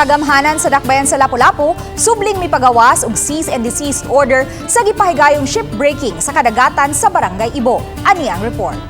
Kagamhanan sa dakbayan sa Lapu-Lapu, subling mipagawas og cease and desist order sa gipahigayong shipbreaking sa kadagatan sa Barangay Ibo. Ani ang report.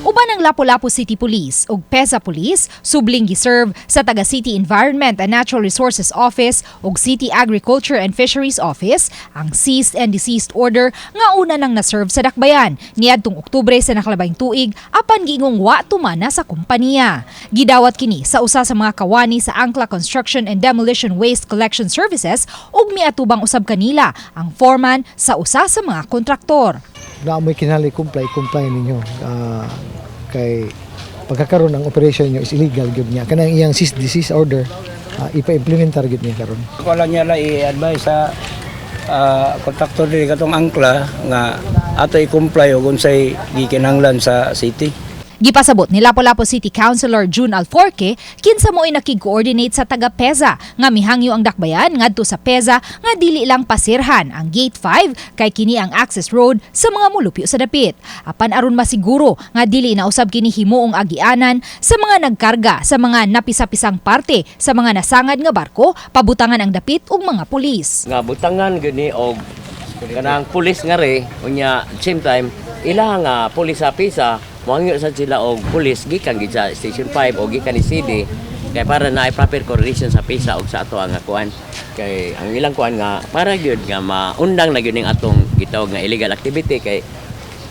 Uban ng Lapu-Lapu City Police ug PEZA Police subling giserve sa taga City Environment and Natural Resources Office ug City Agriculture and Fisheries Office ang cease and desist order nga una nang naserve sa dakbayan niadtong Oktubre sa nakalabing tuig apan giingong wa tumana sa kompanya. Gidawat kini sa usa sa mga kawani sa Angkla Construction and Demolition Waste Collection Services ug miatubang usab kanila ang foreman sa usa sa mga kontraktor. Na may kinali comply ninyo kay pagkakaroon ng operation nyo is illegal gyud niya kanang iyang cease desist order ipa-implementar gyud niya karon. Wala niya la i-advise sa kontraktor diri katong Angkla nga ato i-comply og unsay gikinahanglan sa city. Gipasabot ni Lapu-Lapu City Councilor June Alforque kinsa mo'y nakig-coordinate sa taga PEZA nga mihangyo ang dakbayan ngadto sa PEZA nga dili lang pasirhan ang Gate 5 kay kini ang access road sa mga mulupyo sa dapit. Apan aron masiguro nga dili na usab kini himuong agianan sa mga nagkarga sa mga napisa-pisang parte sa mga nasangad nga barko, pabutangan ang dapit ug mga pulis. Nga butangan gani og kanang pulis nga re unya same time ila nga pulis sa PISA moangyo sa sila og pulis gikan gid sa Station 5 o gikan ni CD kay para na proper coordination sa PISA og sa ato ang kuan kay ang ilang kuan nga para gyud nga maundang na gyud ning atong gitawag nga illegal activity kay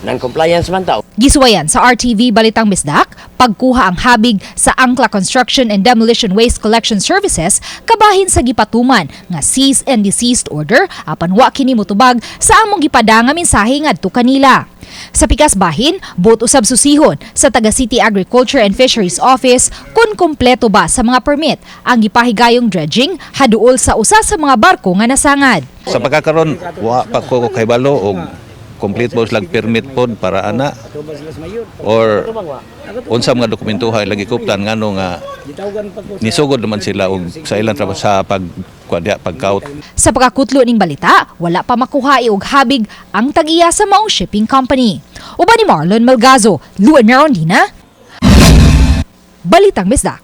nang compliance man ta. Gisuwayan sa RTV Balitang Misdak, pagkuha ang habig sa Angkla Construction and Demolition Waste Collection Services kabahin sa gipatuman nga cease and desist order apan wa kini motubag sa among gipadanga mensahe ngadto kanila. Sa pikas bahin, buot usab susihon sa taga City Agriculture and Fisheries Office kung kompleto ba sa mga permit ang gipahigayong dredging haduol sa usa sa mga barko nga nasangad. Sa pagkakaroon, wa pa ko kahibalo og complete ba slag permit pod para ana or unsa mga dokumentuha lagi kuptan ngano nga nisugod naman sila og sa ilang trabaho sa pagkaut. Sa pagkakutlo ning balita, wala pa makuha og habig ang tag-iya sa maong shipping company. Uban ni Marlon Melgazo, Luan Narondina, Balitang Misdak.